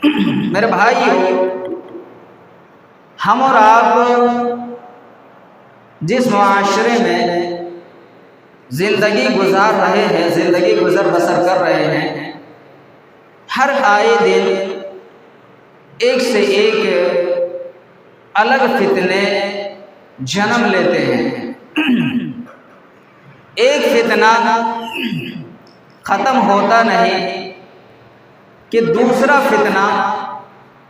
میرے بھائیو، ہم اور آپ جس معاشرے میں زندگی گزار رہے ہیں، زندگی گزر بسر کر رہے ہیں، ہر آئے دن ایک سے ایک الگ فتنے جنم لیتے ہیں۔ ایک فتنہ ختم ہوتا نہیں کہ دوسرا فتنہ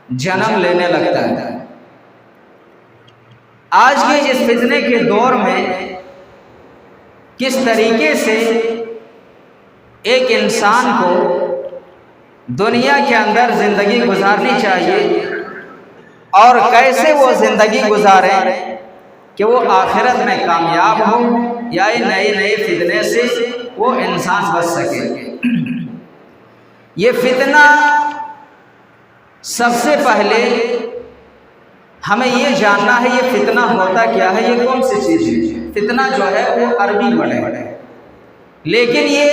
جنم لینے لگتا ہے۔ آج کے اس فتنے کے دور میں کس طریقے سے ایک انسان کو دنیا کے اندر زندگی گزارنی چاہیے اور کیسے وہ زندگی گزارے کہ وہ آخرت میں کامیاب ہو یا نئے نئے فتنے سے وہ انسان بچ سکے۔ یہ فتنہ سب سے پہلے ہمیں یہ جاننا ہے یہ فتنہ ہوتا کیا ہے، یہ کون سی چیز ہے۔ فتنہ جو ہے وہ عربی ورڈ ہے، لیکن یہ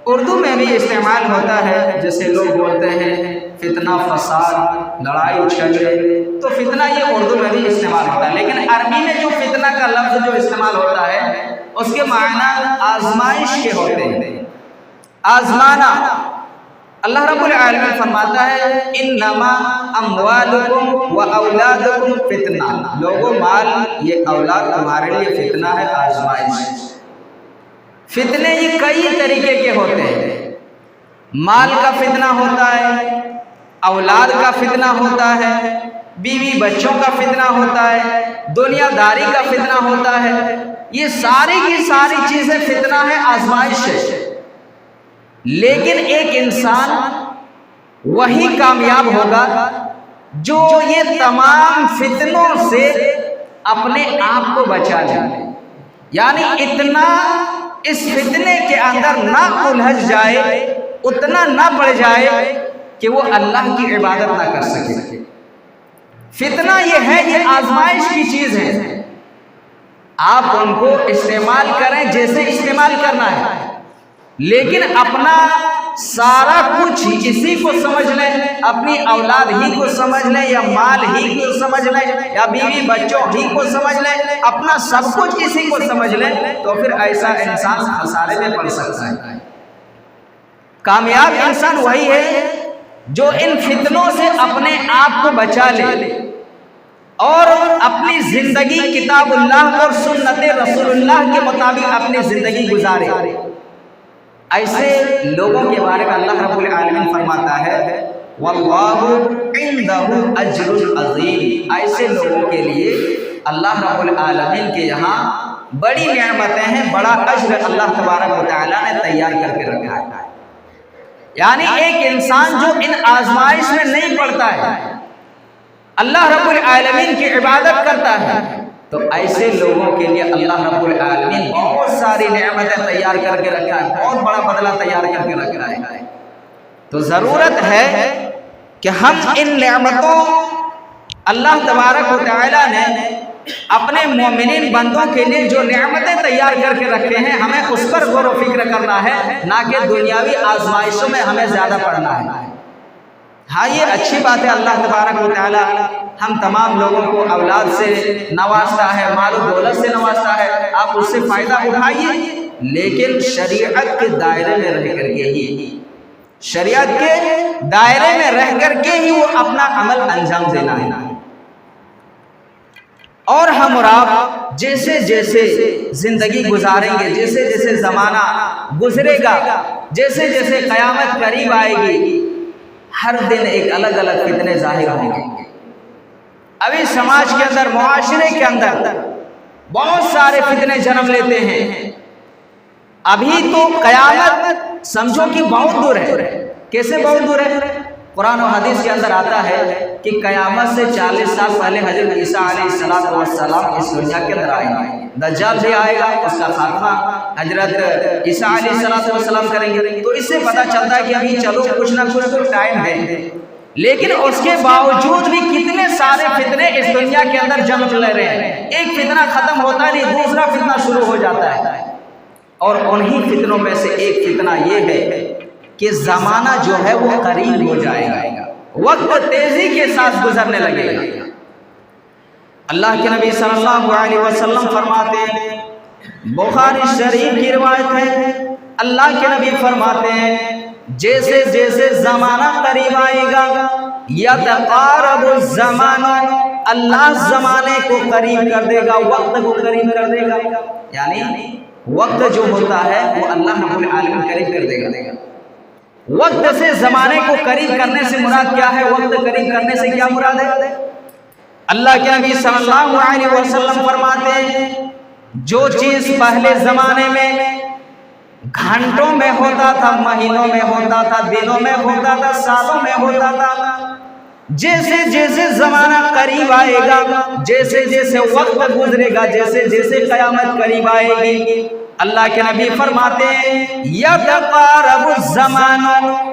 اردو میں بھی استعمال ہوتا ہے، جیسے لوگ بولتے ہیں فتنہ، فساد، لڑائی جھگڑے، تو فتنہ یہ اردو میں بھی استعمال ہوتا ہے، لیکن عربی میں جو فتنہ کا لفظ جو استعمال ہوتا ہے اس کے معنی آزمائش کے ہوتے ہیں، آزمانا۔ اللہ رب العالمین فرماتا ہے انما اموالکم و اولادکم فتنہ، لوگوں مال یہ اولاد تمہارے لیے فتنہ ہے، آزمائش۔ فتنے یہ کئی طریقے کے ہوتے ہیں، مال کا فتنہ ہوتا ہے، اولاد کا فتنہ ہوتا ہے، بیوی بچوں کا فتنہ ہوتا ہے، دنیا داری کا فتنہ ہوتا ہے، یہ ساری کی ساری چیزیں فتنہ ہے، آزمائش ہے۔ لیکن ایک انسان وہی کامیاب ہوگا جو یہ تمام فتنوں سے اپنے آپ کو بچا لے، یعنی اتنا اس فتنے کے اندر نہ الجھ جائے، اتنا نہ بڑھ جائے کہ وہ اللہ کی عبادت نہ کر سکے۔ فتنہ یہ ہے، یہ آزمائش کی چیز ہے، آپ ان کو استعمال کریں جیسے استعمال کرنا ہے، لیکن اپنا سارا کچھ اسی کو سمجھ لیں، اپنی اولاد ہی کو سمجھ لیں یا مال ہی کو سمجھ لیں یا بیوی بچوں ہی کو سمجھ لیں، اپنا سب کچھ اسی کو سمجھ لیں، تو پھر ایسا انسان خسارے میں پڑ سکتا ہے۔ کامیاب انسان وہی ہے جو ان فتنوں سے اپنے آپ کو بچا لے اور اپنی زندگی کتاب اللہ اور سنت رسول اللہ کے مطابق اپنی زندگی گزارے۔ ایسے لوگوں کے بارے میں اللہ رب العالمین فرماتا ہے واللہ عندہ اجر عظیم، ایسے لوگوں کے لیے اللہ رب العالمین کے یہاں بڑی نعمتیں ہیں، بڑا اجر اللہ تبارک و تعالیٰ نے تیار کر کے رکھا ہے۔ یعنی ایک انسان جو ان آزمائش میں نہیں پڑتا ہے، اللہ رب العالمین کی عبادت کرتا ہے، تو ایسے لوگوں کے لیے اللہ رب العالمین بہت ساری نعمتیں تیار کر کے رکھا ہے، بہت بڑا بدلہ تیار کر کے رکھا ہے۔ تو ضرورت ہے کہ ہم ان نعمتوں اللہ تبارک و تعالیٰ نے اپنے مومنین بندوں کے لیے جو نعمتیں تیار کر کے رکھے ہیں، ہمیں اس پر غور و فکر کرنا ہے، نہ کہ دنیاوی آزمائشوں میں ہمیں زیادہ پڑنا ہے۔ ہاں یہ اچھی بات ہے، اللہ تبارک و تعالیٰ ہم تمام لوگوں کو اولاد سے نوازتا ہے، مال و دولت سے نوازتا ہے، آپ اس سے فائدہ اٹھائیے، لیکن شریعت کے دائرے میں رہ کر کے ہی، شریعت کے دائرے میں رہ کر کے ہی وہ اپنا عمل انجام دینا ہے۔ اور ہم اور آپ جیسے جیسے زندگی گزاریں گے، جیسے جیسے زمانہ گزرے گا، جیسے جیسے قیامت قریب آئے گی، ہر دن ایک الگ الگ فتنے ظاہر ہوں گے۔ ابھی سماج کے اندر، معاشرے کے اندر بہت سارے فتنے جنم لیتے ہیں۔ ابھی تو قیامت سمجھو کہ بہت دور ہے۔ کیسے بہت دور ہے؟ قرآن و حدیث کے اندر آتا ہے کہ قیامت سے 40 سال پہلے حضرت عیسیٰ علیہ السلام اس دنیا کے اندر آئیں گے، دجال بھی آئے گا، اس کا خاتمہ حضرت عیسیٰ علیہ السلام کریں گے۔ تو اس سے پتہ چلتا ہے کہ ابھی چلو کچھ نہ کچھ تو ٹائم ہے، لیکن اس کے باوجود بھی کتنے سارے فتنے اس دنیا کے اندر جنم لے رہے ہیں۔ ایک فتنہ ختم ہوتا نہیں، دوسرا فتنہ شروع ہو جاتا ہے۔ اور انہی فتنوں میں سے ایک فتنہ یہ ہے کہ زمانہ جو ہے وہ قریب ہو جائے گا۔ وقت تیزی کے ساتھ گزرنے لگے گا۔ اللہ کے نبی صلی اللہ علیہ وسلم فرماتے ہیں، بخاری شریف کی روایت ہے، اللہ کے نبی فرماتے ہیں جیسے جیسے زمانہ قریب آئے گا یتقارب الزمان، اللہ زمانے کو قریب کر دے گا، وقت کو قریب کر دے گا، یعنی وقت جو ہوتا ہے وہ اللہ رب العالمین قریب کر دے گا۔ وقت سے زمانے کو قریب کرنے سے مراد کیا ہے؟ وقت قریب کرنے سے کیا مراد ہے؟ اللہ کے نبی صلی اللہ علیہ وسلم فرماتے ہیں جو چیز پہلے زمانے میں گھنٹوں میں ہوتا تھا، مہینوں میں ہوتا تھا، دنوں میں ہوتا تھا، سالوں میں ہوتا تھا، جیسے جیسے زمانہ قریب آئے گا، جیسے جیسے وقت گزرے گا، جیسے جیسے قیامت قریب آئے گی، اللہ کے نبی فرماتے ہیں یتقارب الزمان،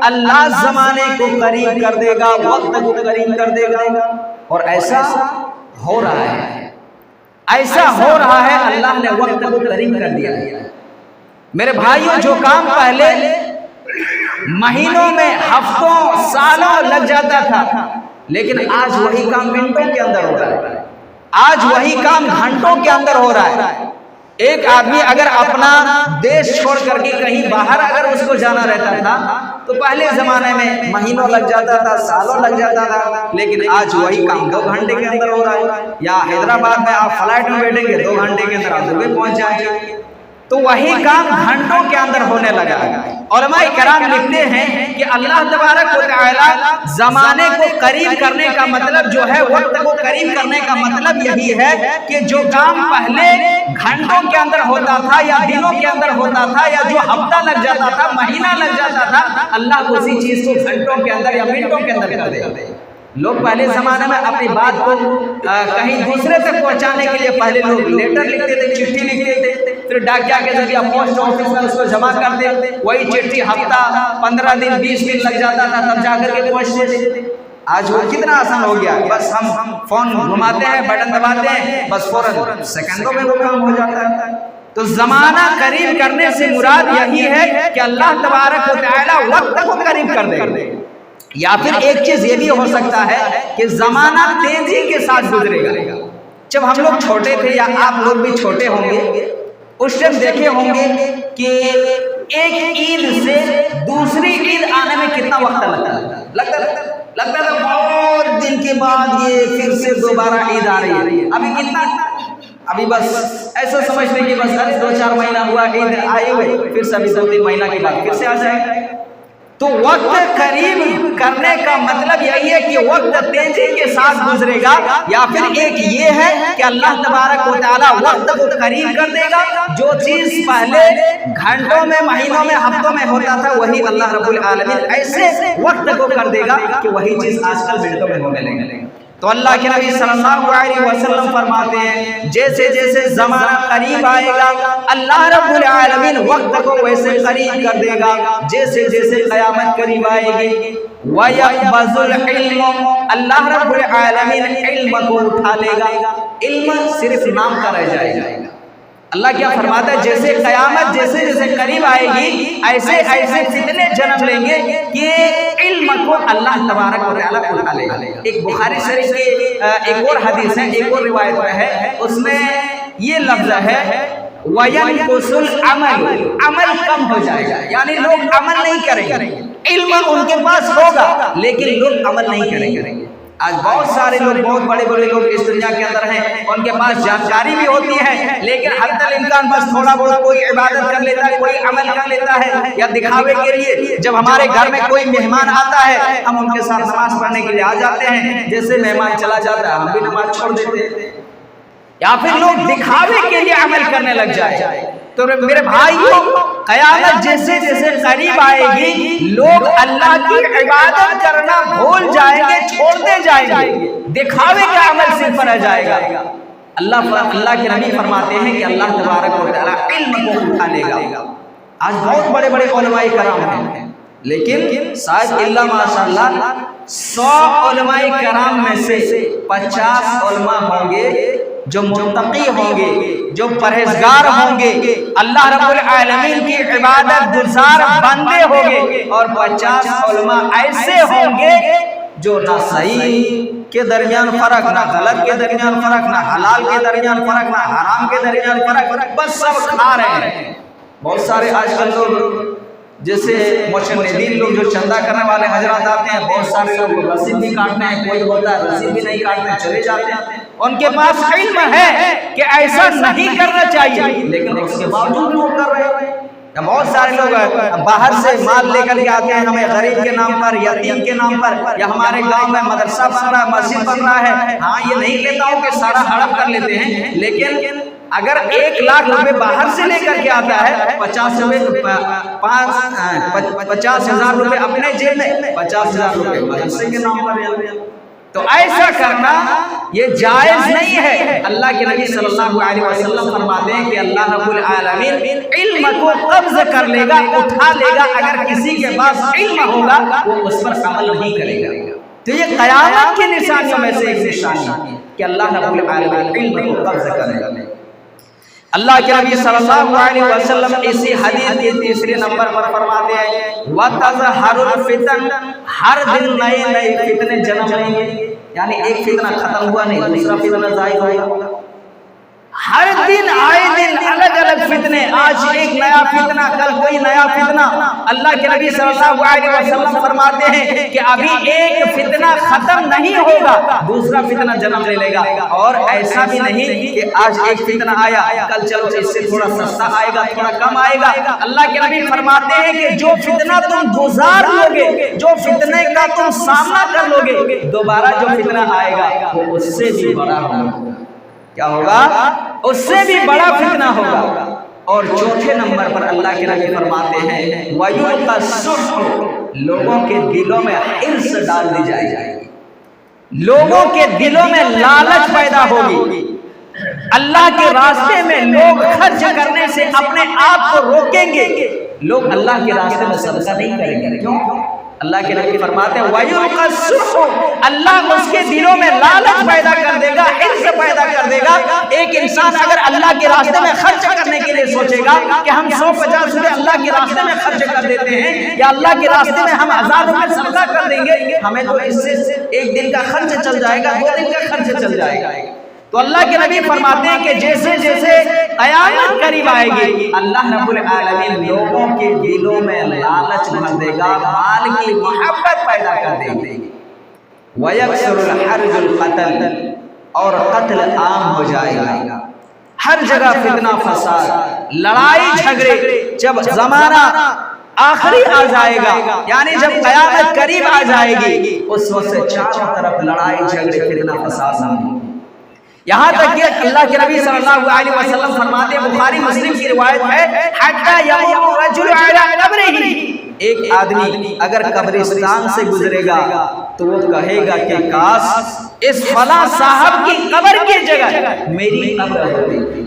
اللہ زمانے کو قریب کر دے گا، وقت کو قریب کر دے گا۔ اور ایسا ہو رہا ہے، ایسا ہو رہا ہے، اللہ نے وقت کو قریب کر دیا ہے۔ میرے بھائیوں، جو کام پہلے مہینوں میں، ہفتوں، سالوں لگ جاتا تھا، لیکن آج وہی کام منٹوں کے اندر ہو رہا ہے، آج وہی کام گھنٹوں کے اندر ہو رہا ہے۔ ایک آدمی اگر اپنا دیش چھوڑ کر کے کہیں باہر اگر اس کو جانا رہتا تھا تو پہلے زمانے میں مہینوں لگ جاتا تھا، سالوں لگ جاتا تھا، لیکن آج وہی کام 2 گھنٹے کے اندر ہو رہا ہے۔ یا حیدرآباد میں آپ فلائٹ میں بیٹھیں گے 2 گھنٹے کے اندر آپ دبئی پہنچ جائیں گے، تو وہی کام گھنٹوں کے اندر ہونے لگا۔ علماء کرام لکھتے ہیں کہ اللہ تبارک و تعالی زمانے کو قریب کرنے کا مطلب جو ہے، وقت کو قریب کرنے کا مطلب یہی ہے کہ جو کام پہلے گھنٹوں کے اندر ہوتا تھا یا دنوں کے اندر ہوتا تھا یا جو ہفتہ لگ جاتا تھا، مہینہ لگ جاتا تھا، اللہ کو اسی چیز کو گھنٹوں کے اندر یا منٹوں کے اندر کر دے۔ لوگ پہلے زمانے میں اپنی بات کو کہیں دوسرے تک پہنچانے کے لیے پہلے لوگ لیٹر لکھتے تھے، چٹھی لکھتے تھے، پھر ڈاکیا کے ذریعہ پوسٹ آفس میں اس کو جمع کرتے، وہی چٹھی ہفتہ 15 دن 20 دن لگ جاتا تھا تب جا کر کے پہنچتے تھے۔ آج وہ کتنا آسان ہو گیا، بس ہم فون گھماتے ہیں، بٹن دباتے ہیں، بس فوراً سیکنڈوں میں وہ کام ہو جاتا ہے۔ تو زمانہ قریب کرنے سے مراد یہی ہے کہ اللہ تبارک و تعالی وقت کو قریب کر دے۔ یا پھر ایک چیز یہ بھی ہو سکتا ہے کہ زمانہ تیزی کے ساتھ گزرے گا۔ جب ہم لوگ چھوٹے تھے یا آپ لوگ بھی چھوٹے ہوں گے، اس ٹائم دیکھے ہوں گے کہ ایک عید سے دوسری عید آنے میں کتنا وقت لگتا تھا بہت دن کے بعد یہ پھر سے دوبارہ عید آ رہی ہے۔ ابھی کتنا، ابھی بس ایسا سمجھتے کہ بس 2-4 مہینہ ہوا عید آئے ہوئے، پھر سے ابھی 2-3 مہینہ کے بعد پھر سے آ جائے گا۔ تو وقت قریب کرنے کا مطلب یہی ہے کہ وقت تیزی کے ساتھ گزرے گا، یا پھر ایک یہ ہے کہ اللہ تبارک و تعالی وقت کو قریب کر دے گا۔ جو چیز پہلے گھنٹوں میں، مہینوں میں، ہفتوں میں ہوتا تھا، وہی اللہ رب العالمین ایسے وقت کو کر دے گا کہ وہی چیز آج کل منٹوں میں ہونے لگے گی۔ تو اللہ کے نبی صلی اللہ علیہ وسلم فرماتے ہیں جیسے جیسے زمانہ قریب آئے گا اللہ رب العالمین وقت کو ویسے قریب کر دے گا جیسے جیسے قیامت قریب آئے گی۔ وَيَقْبَضُ الْعِلْمُ، اللہ رب العالمین علم کو اٹھا لے گا، علم صرف نام کا رہ جائے گا۔ اللہ کیا فرماتا ہے، جیسے قیامت جیسے جیسے قریب آئے گی ایسے ایسے فتنے جنم لیں گے کہ علم کو اللہ تبارک و تعالیٰ اٹھا لے گا۔ ایک بخاری شریف کی ایک اور حدیث ہے، ایک اور روایت میں ہے، اس میں یہ لفظ ہے وَيَنْقُصُ الْعَمَلُ، عمل کم ہو جائے گا، یعنی لوگ عمل نہیں کریں گے۔ علم ان کے پاس ہوگا لیکن لوگ عمل نہیں کریں گے۔ آج بہت سارے لوگ، بہت بڑے بڑے لوگ اس دنیا کے اندر ہیں، ان کے پاس جانکاری بھی ہوتی ہے لیکن حتی الامکان بس تھوڑا بہت کوئی عبادت کر لیتا ہے، کوئی عمل کر لیتا ہے یا دکھاوے کے لیے۔ جب ہمارے گھر میں کوئی مہمان آتا ہے ہم ان کے ساتھ نماز پڑھنے کے لیے آ جاتے ہیں، جیسے مہمان چلا جاتا ہے ہم بھی نماز چھوڑ دیتے ہیں، یا پھر لوگ دکھاوے کے لیے عمل کرنے لگ جائے۔ تو میرے بھائیوں، قیامت جیسے جیسے قریب آئے گی لوگ اللہ کی عبادت کرنا بھول جائیں گے، چھوڑتے جائیں گے، دکھاوے کا عمل صرف رہ جائے گا۔ اللہ کے نبی فرماتے ہیں کہ اللہ تبارک و تعالیٰ علم کو اٹھا لے گا۔ آج بہت بڑے بڑے علماء کرام ہیں لیکن شاید اللہ ماشاءاللہ 100 علماء کرام میں سے 50 علماء ہوں گے جو متقی ہوں گے، جو پرہیزگار ہوں گے، اللہ رب العالمین کی عبادت گزار بندے ہوں گے، اور 50 علماء ایسے ہوں گے جو نہ صحیح کے درمیان فرق، نہ غلط کے درمیان فرق، نہ حلال کے درمیان فرق، نہ حرام کے درمیان فرق، بس سب کھا رہے ہیں۔ بہت سارے آج کل لوگ جیسے مشندین لوگ جو چندہ کرنے والے حضرات آتے ہیں، بہت سارے لوگ رسید بھی کاٹتے ہیں، کوئی ہوتا ہے رسید بھی نہیں کاٹتے ہیں، چلے جاتے ہیں۔ ان کے پاس علم ہے کہ ایسا نہیں کرنا چاہیے، لیکن اس کے باوجود وہ کر رہے ہیں۔ بہت سارے لوگ باہر سے مال لے کر کے آتے ہیں، ہمیں غریب کے نام پر، یتیم کے نام پر، یا ہمارے گاؤں میں مدرسہ بن رہا ہے، مسجد بن رہا ہے۔ ہاں یہ نہیں کہتا ہوں کہ سارا ہڑپ کر لیتے ہیں، لیکن اگر 1 لاکھ روپے باہر سے لے کر کے آتا ہے، 50,000 روپے اپنے جیب میں، 50,000 روپے مدرسے کے نام پر، تو ایسا کرنا یہ جائز نہیں ہے۔ اللہ کے نبی صلی اللہ علیہ وسلم فرماتے ہیں کہ اللہ رب العالمین علم کو قبض کر لے گا، اٹھا لے گا، اگر کسی کے پاس علم ہوگا وہ اس پر عمل نہیں کرے گا۔ تو یہ قیامت کی نشانیوں میں سے ایک نشانی ہے کہ اللہ رب العالمین علم کو قبض کرے گا۔ اللہ کے نبی صلی اللہ علیہ وسلم اسی حدیث کے 3 نمبر پر فرماتے ہیں وَتَظْهَرُ الْفِتَنُ، ہر دن نئے نئے فتنے جنم لیں گے، یعنی ایک فتنہ ختم ہوا نہیں، دوسرا فتنہ ظاہر ہوگا۔ ہر دن آئے دن الگ الگ فتنے، آج ایک نیا فتنہ، کل کوئی نیا فتنہ۔ اللہ کے نبی صلی اللہ علیہ وسلم فرماتے ہیں کہ ابھی ایک فتنہ ختم نہیں ہوگا، دوسرا فتنہ جنم لے لے گا۔ اور ایسا بھی نہیں کہ آج ایک فتنہ آیا، کل چلو اس سے تھوڑا سستا آئے گا، تھوڑا کم آئے گا۔ اللہ کے نبی فرماتے ہیں کہ جو فتنہ تم گزار لوگے، جو فتنے کا تم سامنا کر لوگے، دوبارہ جو فتنہ آئے گا وہ اس سے بھی بڑا ہوگا۔ کیا ہوگا؟ اس سے بھی بڑا فتنہ ہوگا۔ اور 4 نمبر پر اللہ کے نبی فرماتے ہیں وَيُلْقَى السُّحْتُ، لوگوں کے دلوں میں حرص ڈال دی جائے گی، لوگوں کے دلوں میں لالچ پیدا ہوگی۔ اللہ کے راستے میں لوگ خرچ کرنے سے اپنے آپ کو روکیں گے، لوگ اللہ کے راستے میں صدقہ نہیں کریں گے۔ کیوں؟ اللہ کے نبی فرماتے ہیں وَيُلْقَى السُّحْتُ، اللہ اس کے دلوں میں لالچ پیدا کر دے گا، حرص پیدا کر دے گا۔ ایک انسان اگر اللہ کے راستے میں خرچ کرنے کے لیے سوچے گا کہ ہم 150 روپے اللہ کے راستے میں خرچ کر دیتے ہیں، یا اللہ کے راستے میں ہم 1000 روپے صدقہ کر دیں گے، ہمیں تو اس سے ایک دن کا خرچ چل جائے گا، 2 دن کا خرچ چل جائے گا۔ تو اللہ کے نبی فرماتے ہیں کہ جیسے جیسے قیامت قریب آئے گی، اللہ رب العالمین لوگوں کے دلوں میں لالچ بھر دے گا، مال کی محبت پیدا کر دے گی۔ وَيَكْثُرُ الْحَرْجُ الْقَتْلِ، اور قتل عام ہو جائے گا، ہر جگہ فتنہ فساد، لڑائی جھگڑے۔ جب زمانہ آخری آ جائے گا، یعنی جب قیامت قریب آ جائے گی، اس وقت سے چاروں طرف لڑائی جھگڑے، فتنہ فساد ہوں۔ یہاں تک کہ اللہ کے نبی صلی اللہ علیہ وسلم فرماتے ہیں، بخاری مسلم کی روایت ہے حَتَّى يَمُرُّ الرَّجُلُ عَلَى قَبْرِهِ، ایک آدمی اگر قبرستان سے گزرے گا تو وہ کہے گا کہ کاش اس فلاں صاحب کی قبر کی جگہ میری قبر ہوتی۔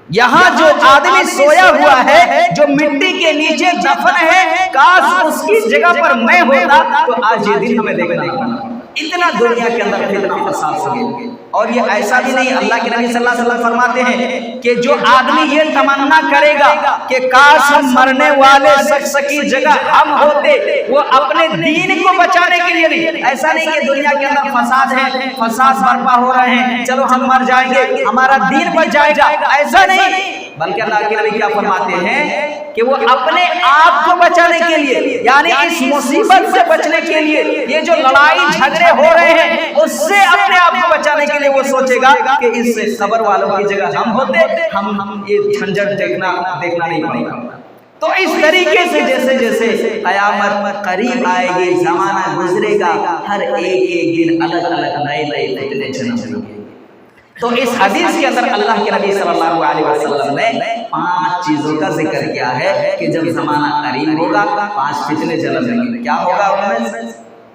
یہاں جو آدمی سویا ہوا ہے، جو مٹی کے نیچے دفن ہے، کاش اس کی جگہ پر میں ہوتا تو آج یہ دن ہمیں دیکھنا پڑتا۔ اتنا دنیا کے اندر فتنہ فساد ہو گیا۔ اور یہ ایسا بھی نہیں، اللہ کے نبی صلی اللہ علیہ وسلم فرماتے ہیں کہ جو آدمی یہ تمنا کرے گا کہ کاش ہم مرنے والے شخص کی جگہ ہم ہوتے، وہ اپنے دین کو بچانے کے لیے نہیں، ایسا نہیں کہ دنیا کے اندر فساد ہے، فساد برپا ہو رہے ہیں، چلو ہم مر جائیں گے ہمارا دین بچ جائے گا، ایسا نہیں، بلکہ اللہ کے نبی کیا فرماتے ہیں کہ وہ اپنے آپ کو بچانے کے لیے، یعنی اس مصیبت سے بچنے کے لیے، یہ جو لڑائی جھگڑے ہو رہے ہیں اس سے اپنے آپ کو بچانے کے لیے وہ سوچے گا کہ اس سے قبر والوں کی جگہ ہم ہوتے، ہم یہ جھنجٹ دیکھنا نہیں پڑے گا۔ تو اس طریقے سے جیسے جیسے قیامت قریب آئے گی، زمانہ گزرے گا، ہر ایک دن الگ الگ نئے فتنے جنم لیں گے۔ تو اس حدیث کے اندر اللہ کے نبی صلی اللہ علیہ وسلم نے 5 چیزوں کا ذکر کیا ہے کہ جب زمانہ قریب ہوگا 5 فتنے جنم لیں گے۔ کیا ہوگا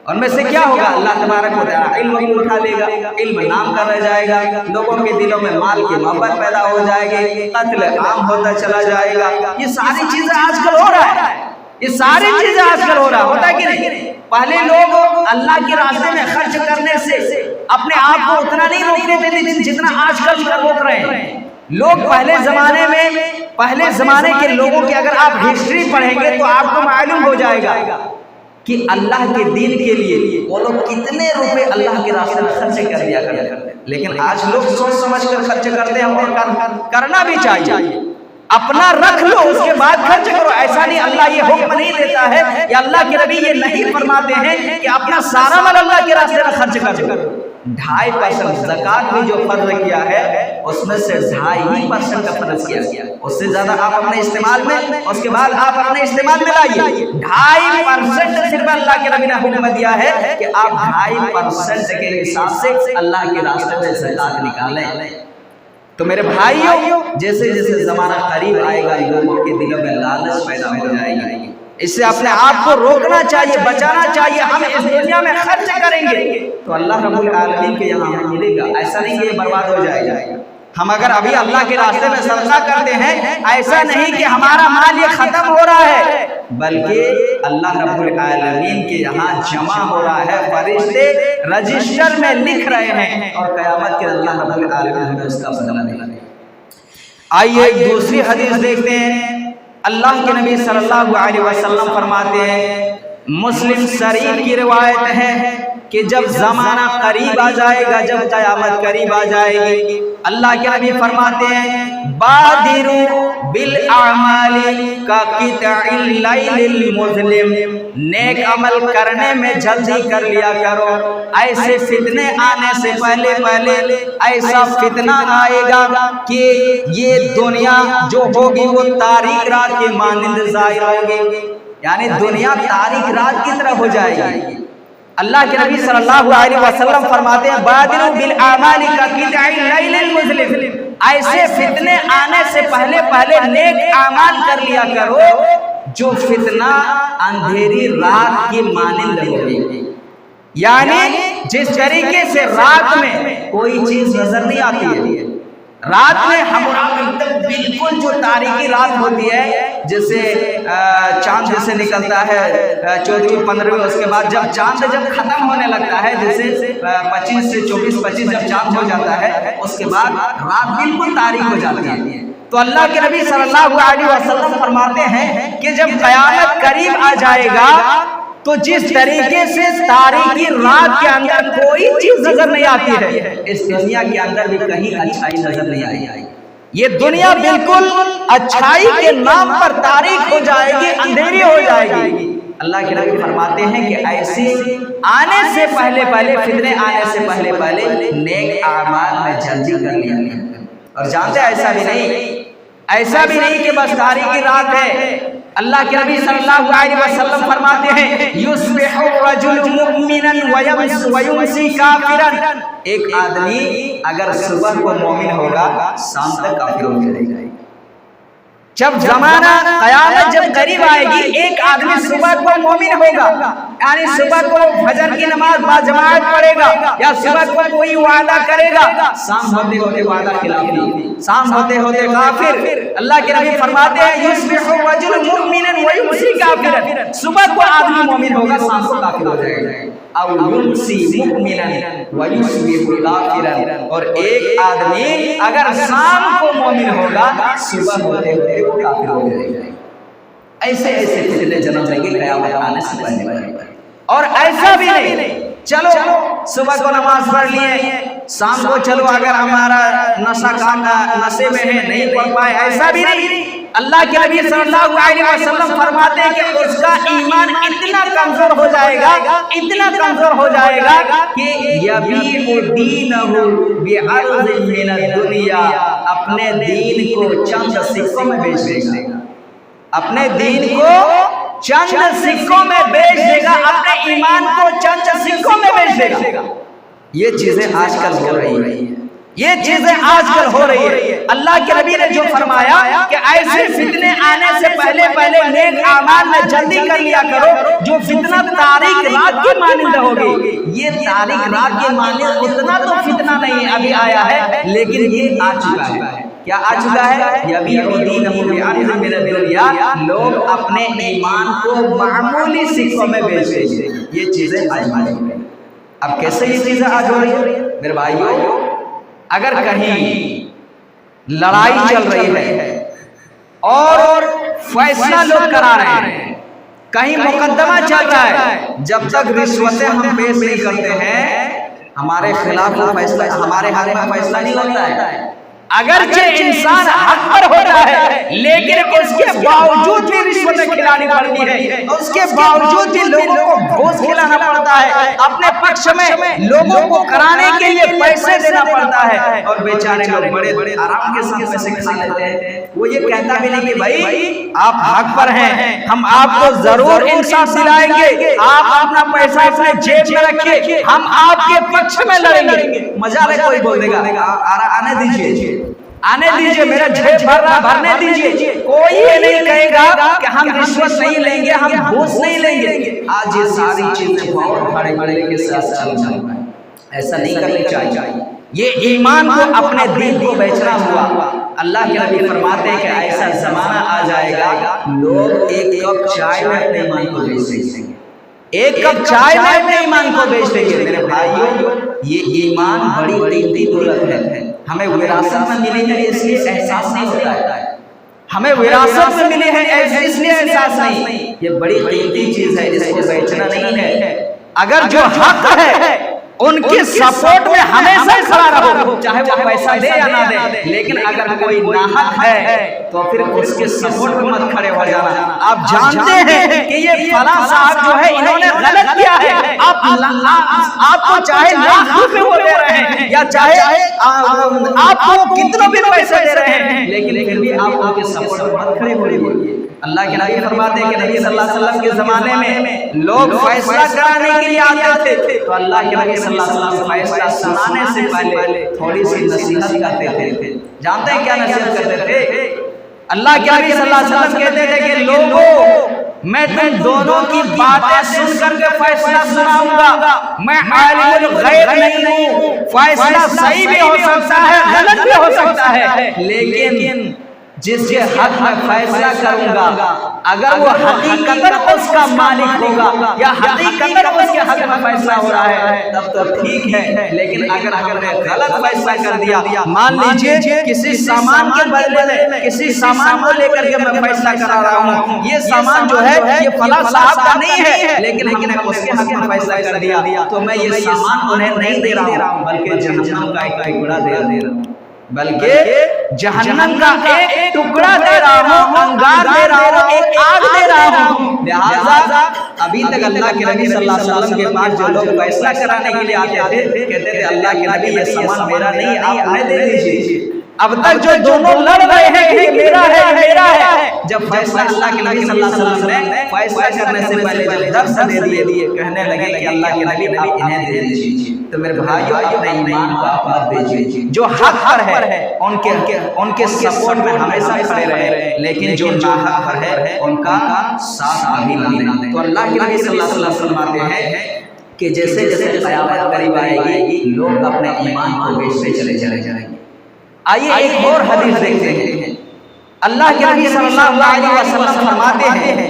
ان میں سے کیا ہوگا؟ اللہ تبارک و تعالی علم کو اٹھا لے گا، علم نام کا رہ جائے گا، لوگوں کے دلوں میں مال کی محبت پیدا ہو جائے گی، قتل عام ہوتا چلا جائے گا۔ یہ ساری چیزیں آج کل ہو رہا ہے، یہ ساری چیزیں آج کل ہو رہا ہے، ہوتا کہ نہیں؟ پہلے لوگ اللہ کے راستے میں خرچ کرنے سے اپنے آپ کو اتنا نہیں روکتے تھے جتنا آج کل روک رہے ہیں لوگ۔ پہلے زمانے کے لوگوں کی اگر آپ ہسٹری پڑھیں گے تو آپ کو معلوم ہو جائے گا کہ اللہ کے دین کے لیے وہ لوگ کتنے روپے اللہ کے راستے میں خرچ کر دیا کرتے ہیں، لیکن آج لوگ سوچ سمجھ کر خرچ کرتے ہیں، اور کرنا بھی چاہیے۔ اپنا رکھ لو، اس کے بعد خرچ کرو، ایسا نہیں، اللہ یہ حکم نہیں دیتا ہے، یا اللہ کے نبی یہ نہیں فرماتے ہیں کہ اپنا سارا مال اللہ کے راستے میں خرچ کرو۔ 2.5% زکوٰۃ بھی جو فرض کیا ہے اس میں سے 2.5% کا فرض کیا گیا، اس سے زیادہ آپ اپنے استعمال میں، اس کے بعد آپ اپنے استعمال میں لائیے۔ 2.5% صرف اللہ کے نبی نے حکم دیا ہے کہ آپ 2.5% کے حساب سے اللہ کے راستے میں زکوٰۃ نکالیں۔ تو میرے بھائیوں، جیسے جیسے زمانہ قریب آئے گا لوگوں کے دلوں میں لالچ پیدا ہو جائے گی، اس سے اپنے آپ کو روکنا چاہیے، بچانا چاہیے۔ ہم اس دنیا میں خرچ کریں گے تو اللہ رب العالمین کے یہاں ہمیں ملے گا، ایسا نہیں کہ یہ برباد ہو جائے گا۔ ہم اگر ابھی اللہ کے راستے میں صدقہ کرتے ہیں، ایسا نہیں کہ ہمارا مال یہ ختم ہو رہا ہے، بلکہ اللہ رب العالمین کے یہاں جمع ہو رہا ہے، فرشتے رجسٹر میں لکھ رہے ہیں، اور قیامت کے اللہ رب العالمین ہمیں اس کا بدلہ دے گا۔ آئیے ایک دوسری حدیث دیکھتے ہیں۔ اللہ کے نبی صلی اللہ علیہ وسلم فرماتے ہیں، مسلم شریف کی روایت ہے کہ جب زمانہ قریب آ جائے گا، جب قیامت قریب آ جائے گی، اللہ کے نبی فرماتے ہیں، بادروا بالاعمال کقطع اللیل المظلم، نیک عمل کرنے میں جلدی کر لیا کرو، ایسے فتنے آنے سے پہلے ایسا فتنہ آئے گا کہ یہ دنیا جو ہوگی وہ تاریک رات کے مانند ظاہر ہوگی، یعنی دنیا تاریک رات کی طرح ہو جائے گی۔ اللہ کے نبی صلی اللہ علیہ وسلم فرماتے ہیں، بادروا بالاعمال کقطع اللیل المظلم، ایسے فتنے آنے سے پہلے نیک اعمال کر لیا کرو جو فتنہ اندھیری رات کی مانند ہوگی، یعنی جس طریقے سے رات میں کوئی چیز نظر نہیں آتی ہے، رات میں ہم بالکل جو تاریکی رات ہوتی ہے، جیسے چاند جیسے نکلتا ہے 14ویں 15ویں، اس کے بعد جب چاند جب ختم ہونے لگتا ہے، جیسے 25 سے 24-25 جب چاند ہو جاتا ہے، اس کے بعد رات بالکل تاریک ہو جاتی ہے۔ تو اللہ کے نبی صلی اللہ علیہ وسلم فرماتے ہیں کہ جب قیامت قریب آ جائے گا تو جس طریقے سے تاریکی رات کے اندر کوئی چیز نظر نہیں آتی ہے، اس دنیا کے اندر بھی کہیں اچھائی نظر نہیں آئی۔ یہ دنیا بالکل اچھائی کے نام پر تاریک ہو جائے گی، اندھیری ہو جائے گی۔ اللہ کے نبی فرماتے ہیں کہ ایسے آنے سے پہلے فتنے آنے سے پہلے نیک اعمال میں جلدی کر لیا کرو۔ اور جانتے ہیں ایسا بھی نہیں کہ بس تاریکی رات ہے۔ اللہ کے نبی صلی اللہ علیہ وسلم فرماتے ہیں، یصبح الرجل مؤمنا ویمسی کافرا، ایک آدمی اگر صبح کو مومن ہوگا، شام تک کافر ہو جائے گا۔ جب زمانہ قیامت جب قریب آئے گی، ایک آدمی صبح کو مومن ہوگا، یعنی صبح کو فجر کی نماز باجماعت پڑھے گا، یا صبح کو کوئی وعدہ کرے گا، شام ہوتے ہوتے وعدہ خلافی، شام ہوتے ہوتے کافر۔ اللہ کے نبی فرماتے ہیں، یصبح الرجل مؤمنا ویمسی کافرا، صبح کو آدمی مومن ہوگا، شام کو کافر ہو جائے گا، او یمسی مؤمنا ویصبح کافرا، اور ایک آدمی اگر شام کو مومن ہوگا، صبح ہوتے ہوتے وہ کافر ہو جائے گا۔ ایسے فتنے جنم لیں گے قیامت آنے سے پہلے۔ اور ایسا بھی نہیں چلو صبح کو نماز پڑھ لیے، شام کو چلو اگر ہمارا نشے میں ہے نہیں پڑھ پائے، ایسا بھی نہیں۔ اللہ کے نبی صلی اللہ علیہ وسلم فرماتے ہیں کہ اس کا ایمان اتنا کمزور ہو جائے گا، اتنا کمزور ہو جائے گا کہ یبیع دینہ بعرض من الدنیا، اپنے دین کو چند سکوں میں بیچ دے گا، اپنے دین کو چند سکوں میں بیچ دے گا، اپنے ایمان کو چند سکوں میں بیچ دے گا۔ یہ چیزیں آج کل ہو رہی ہیں، یہ چیزیں آج کل ہو رہی ہے۔ اللہ کے نبی نے جو فرمایا کہ ایسے فتنے آنے سے پہلے نیک اعمال میں جلدی کر لیا کرو جو فتنہ تاریک رات کی مانند ہوگی۔ یہ تاریک رات کی مانند اتنا تو فتنہ نہیں ابھی آیا ہے، لیکن یہ آ چکا ہے۔ کیا آ چکا ہے؟ یبیع دینہ بعرض من الدنیا، لوگ اپنے ایمان کو معمولی سکوں میں بیچ رہے ہیں۔ یہ چیزیں آج ہو رہی ہیں۔ اب کیسے یہ چیزیں آج ہو رہی ہیں میرے بھائیوں؟ اگر کہیں لڑائی چل رہی ہے اور فیصلہ لوگ کرا رہے ہیں، کہیں مقدمہ چل رہا ہے، جب تک رشوتیں ہم پیش نہیں کرتے ہیں ہمارے خلاف فیصلہ، ہمارے حق میں فیصلہ نہیں ہوتا ہے۔ اگرچہ انسان حق پر ہوتا ہے لیکن اس کے باوجود بھی رشوتیں کھلانی پڑتی ہے، اس کے باوجود بھی لوگوں کو گھوس کھلانا پڑتا ہے، اپنے پکش میں لوگوں کو کرانے کے لیے پیسے دینا پڑتا ہے، اور بیچارے لوگ بڑے آرام کے ساتھ پیسے کھا لیتے ہیں۔ وہ یہ کہتا بھی نہیں کہ بھائی آپ حق پر ہیں، ہم آپ کو ضرور انصاف دلائیں گے، آپ اپنا پیسہ اپنے جیب میں رکھیے، ہم آپ کے پکش میں لڑیں گے۔ مزہ میں کوئی بول دے گا آنے دیجیے، آنے دیجیے، میرا جیب بھر رہا، بھرنے دیجیے، کوئی یہ نہیں کہے گا کہ ہم رشوت نہیں لیں گے، ہم گھوس نہیں لیں گے۔ آج یہ ساری چیزیں بہت بڑے بڑے کے ساتھ چل رہا ہے، ایسا نہیں کرنا چاہیے۔ یہ ایمان کو، اپنے دین کو بیچنا ہوا۔ اللہ کے نبی فرماتے ہیں کہ ایسا زمانہ آ جائے گا لوگ ایک کپ چائے میں اپنے ایمان کو بیچ دیں گے، ایک کپ چائے میں اپنے ایمان کو بیچ دیں گے۔ میرے بھائیوں، یہ ایمان بڑی قیمتی دولت ہے، ہمیں وراثت میں ملی ہے اس لیے احساس نہیں ہوتا ہے، ہمیں وراثت میں ملی ہے اس لیے احساس نہیں، یہ بڑی قیمتی چیز ہے، اس کو بیچنا نہیں ہے۔ اگر جو حق ہے ان کی سپورٹ میں ہمیشہ کھڑا رہو، چاہے وہ پیسہ دے یا نہ دے، لیکن اگر کوئی ناحق ہے تو پھر اس کے سپورٹ میں مت کھڑے ہو جانا۔ آپ جانتے ہیں کہ یہ فلاں صاحب جو ہے انہوں نے غلط کیا ہے، آپ کو چاہے لاکھ روپے وہ دے رہے ہیں یا چاہے آپ کو کتنے بھی پیسے دے رہے ہیں، لیکن پھر بھی آپ ان کے سپورٹ میں مت کھڑے ہوئے۔ اللہ کے نبی فرماتے ہیں کہ نبی صلی اللہ علیہ وسلم کے زمانے میں لوگ فیصلہ کرانے کے لیے آتے تھے تو اللہ کے نبی صلی اللہ علیہ وسلم فیصلہ سنانے سے پہلے تھوڑی سی نصیحت کرتے تھے۔ جانتے ہیں کیا نصیحت کرتے تھے؟ اللہ کے نبی صلی اللہ علیہ وسلم کہتے تھے کہ لوگوں، میں تم دونوں کی باتیں سن کر کے فیصلہ سناؤں گا، میں عالم الغیب نہیں ہوں، فیصلہ صحیح بھی ہو سکتا ہے غلط بھی ہو سکتا ہے، لیکن جس کے حق میں فیصلہ کروں گا اگر وہ حقیقتاً اس کا مالک ہوگا یا حقیقتاً اس کے حق میں فیصلہ ہو رہا ہے تب تو ٹھیک ہے، لیکن اگر ہم نے غلط فیصلہ کر دیا، مان لیجئے کسی سامان کے بدلے میں کسی سامان کو لے کر کے میں فیصلہ کرا رہا ہوں، یہ سامان جو ہے یہ فلاں صاحب کا نہیں ہے، لیکن ہم نے اس کے حق میں فیصلہ کر دیا تو میں یہ سامان انہیں نہیں دے رہا ہوں بلکہ جہنم کا ایک ٹکڑا دے رہا ہوں، بلکہ جہنم کا ایک ٹکڑا دے رہا ہوں، انگار دے رہا ہوں، ایک آگ دے رہا ہوں۔ لہذا ابھی تک اللہ کے نبی صلی اللہ علیہ وسلم کے پاس جو لوگ فیصلہ کرانے کے لیے آتے تھے کہتے تھے اللہ کے نبی یہ سامان میرا نہیں، آپ ہمیں دے دیجیے۔ اب تک جو دونوں لڑ رہے ہیں کہ میرا ہے میرا ہے، جب فیصلہ اللہ کے نبی صلی اللہ علیہ وسلم نے فیصلہ کرنے سے پہلے جب درس دے دیے کہنے لگے کہ اللہ کے نبی آپ انہیں دے دیجیے، تو میرے بھائیو اپنے ایمان کو آپ مت بیچیے۔ جو حق پر ہے ان کے سپورٹ میں ہمیشہ کھڑے رہے، لیکن جو ناحق پر ہے ان کا ساتھ کبھی نہ دیں۔ تو اللہ کے نبی صلی اللہ علیہ وسلم فرماتے ہیں کہ جیسے جیسے قیامت قریب آئے گی لوگ اپنے ایمان کو بیچتے چلے جائیں گے۔ آئیے ایک اور حدیث دیکھتے ہیں۔ اللہ کے نبی صلی اللہ علیہ وسلم فرماتے ہیں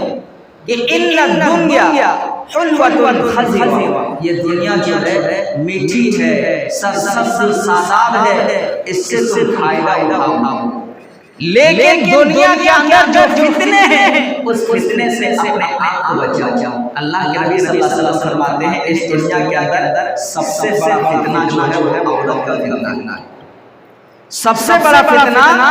کہ ان الدنیا حلوۃ خضرا، یہ دنیا جو ہے میٹھی ہے، سبز ساداب ہے، اس سے تم فائدہ اٹھاؤ، لیکن دنیا کے اندر جو فتنے ہیں اس فتنے سے اپنے آپ کو بچاؤ۔ اللہ کے نبی صلی اللہ علیہ وسلم فرماتے ہیں اس دنیا کے اندر سب سے بڑا فتنہ جو ہے وہ عورت کا فتنہ ہے، سب سے بڑا فتنہ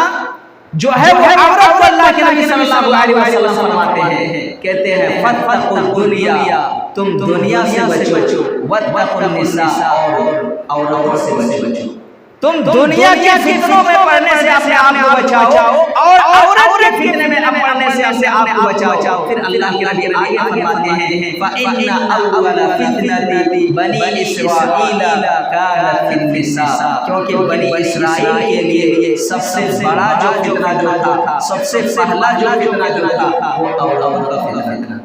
جو ہے وہ عورت کو اللہ کے نبی صلی اللہ علیہ وسلم فرماتے ہیں، کہتے ہیں فاتقوا الدنیا، تم دنیا سے بچو، واتقوا النساء، اور عورتوں سے بچو، تم دنیا کے فتنوں میں پڑنے سے اپنے آپ کو بچاؤ اور عورت کے فتنے میں پڑنے سے اپنے آپ کو بچاؤ۔ پھر اللہ کے نبی آگے فرماتے ہیں فَإِنَّ أَوَّلَ فِتْنَةِ بَنِي إِسْرَائِيلَ كَانَتْ فِي النِّسَاءِ، کیونکہ بنی اسرائیل کے لیے سب سے بڑا جو فتنہ جو تھا، سب سے پہلا جو فتنہ جو تھا وہ عورتوں کا فتنہ تھا،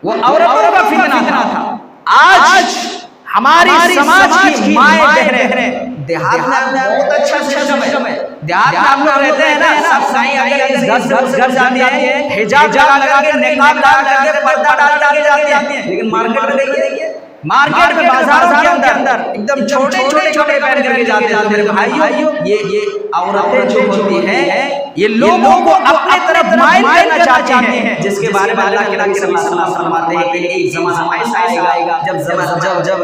وہ عورتوں کا فتنہ تھا۔ آج ہماری سماج کی مائیں بہنیں دیہات میں بہت اچھا سسٹم ہے، دیہات میں ہم لوگ رہتے ہیں نا، سب سائیں اگر گھر جاتی ہیں حجاب لگا کے نقاب لگا کے پردہ ڈال کے جاتی ہیں، لیکن مارکیٹ میں دیکھیے، مارکیٹ میں بازاروں کے اندر ایک دم چھوٹے چھوٹے پہن کر کے جاتے ہیں۔ میرے بھائیو یہ عورتیں جو ہوتی ہیں یہ لوگوں کو اپنے طرف مائل کرنا چاہتے ہیں، جس کے بارے میں اللہ کے نبی صلی اللہ علیہ وسلم فرماتے ہیں کہ ایک زمانہ ایسا آئے گا جب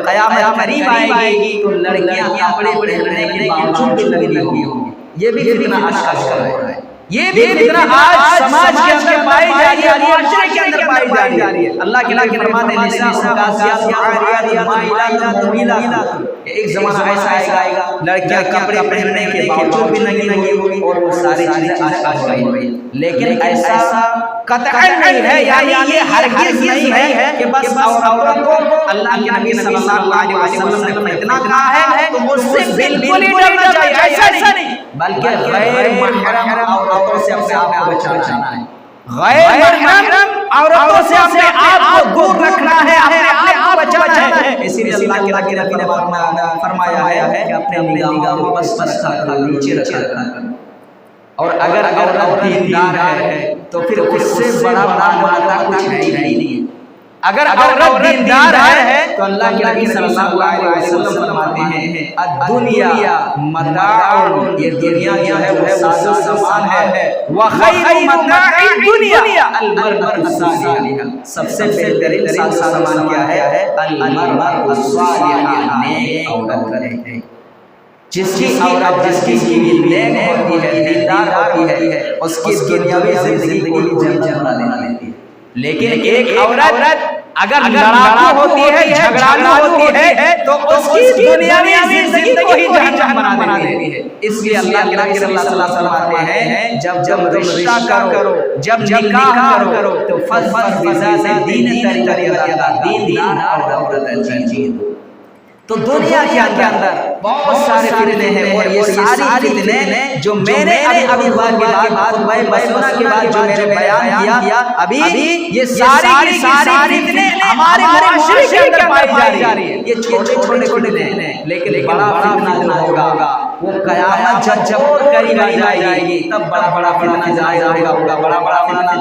قیامت قریب آئے گی تو لڑکیاں کپڑے پہننے کے باوجود لگی ہوئی ہوں گی۔ یہ بھی فتنہ آج کل ہو رہا ہے، یہ بھی فتنہ آج سماج کے اندر پائی جا رہی ہے، معاشرے کے اندر پائی جا رہی ہے۔ اللہ کے نبی فرماتے ہیں نساء کاسیات عاریات مائلات ممیلات، ایک زمانہ ایسا آئے گا لڑکیاں کپڑے پہننے کے باوجود بھی لگی ہوئی اور وہ ساری چیزیں آج ہو رہی، لیکن ایسا قطعاً نہیں ہے، یعنی یہ ہرگز نہیں ہے کہ بس عورت کو اللہ کے نبی صلی اللہ علیہ وسلم نے فتنہ کہا ہے تو اس سے بالکل ہی ڈرنا چاہیے، ایسا نہیں، بلکہ غیر محرم عورتوں سے اپنے آپ کو بچانا ہے، غیر محرم عورتوں سے اپنے آپ کو دور رکھنا ہے، اپنے آپ کو بچانا ہے۔ اسی لیے اللہ کے نبی نے فرمایا ہے کہ اپنے نگاہوں کو بس رکھا کرو، نیچے رکھا کرو، اور اگر عورت دیندار ہے تو پھر اس سے بڑا مادہ کچھ ہے ہی نہیں۔ اگر عورت دیندار ہے تو اللہ کے نبی صلی اللہ علیہ وسلم فرماتے ہیں الدنیا متاع، یہ دنیا جو ہے وہ ساز و سامان ہے، وخیر متاع الدنیا المرأة الصالحہ، سب سے بہترین ساز و سامان کیا ہے؟ المرأة الصالحہ، نیک عورت ہے، جس کی عورت جس کی نیک ہوتی ہے، دیندار ہوتی ہے، اس کی دنیاوی زندگی کو جنت بنا دیتی ہے۔ لیکن ایک عورت اگر لڑاکو ہوتی ہے، جھگڑالو ہوتی ہے تو اس کی دنیاوی زندگی کو ہی جہنم بنا دیتی ہے۔ اس لیے اللہ کے نبی صلی اللہ علیہ وسلم فرماتے ہیں جب رشتہ کرو، جب نکاح کرو تو فضفض بذات دین دیندار عورت چاہیے۔ تو دنیا کے اندر بہت سارے فتنے ہیں، اور یہ ساری فتنے جو میں نے ابھی بات بسنا کے بعد جو میں نے بیان کیا ابھی، یہ ساری فتنے ہمارے معاشرے کے اندر پائی جا رہی ہے۔ یہ چھوٹے فتنے ہیں، لیکن بڑا فتنہ جو ہوگا وہ قیامت جب قریب آئے گی تب بڑا فتنہ ظاہر ہوگا، بڑا فتنہ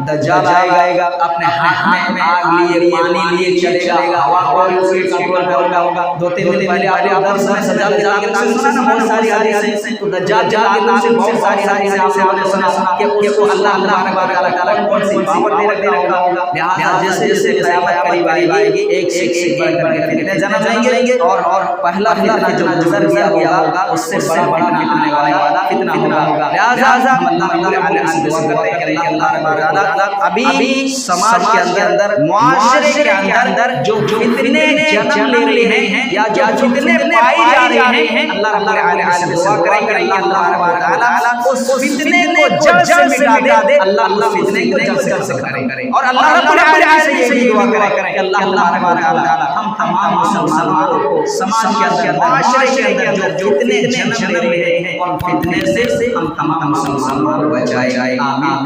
دجال آئے گا، اپنے ہاتھ میں آگ لیے پانی لیے چلے گا، ہوا سے کنٹرول ہوگا۔ دو تین دن پہلے آپ درس میں سجاد کے تعلق سے سنا بہت ساری حدیثیں، تو دجال کے تعلق سے بہت ساری حدیثیں آپ نے سنا کہ اس کو اللہ تبارک و تعالی کون سی پاور دے رکھا ہوگا۔ لہٰذا جیسے قیامت قریب آئے گی ایک سے ایک بڑھ کر فتنے جنم لیں گے، اور پہلا فتنہ جو نظر دیا ہوگا اس سے بڑا فتنہ ہوگا۔ لہٰذا ہم اللہ رب العالمین سے دعا کرتے ہیں کہ اللہ تبارک و تعالی ابھی سماج کے اندر، معاشرے کے اندر جو فتنے جنم لے رہے ہیں یا جو فتنے پائی جا رہے ہیں، اللہ رب العالمین سے دعا کریں کہ اللہ تبارک و تعالی اس فتنے کو جڑ سے مٹا دے، اللہ اس فتنے کو جڑ سے ختم کرے، اور اللہ رب العالمین سے یہ دعا کریں کہ اللہ تبارک و تعالی ہم تمام مسلمانوں کو سماج کے اندر، معاشرے کے اندر جو فتنے جنم لے رہے ہیں ان فتنے سے ہم تمام مسلمانوں کو بچائے۔ آمین۔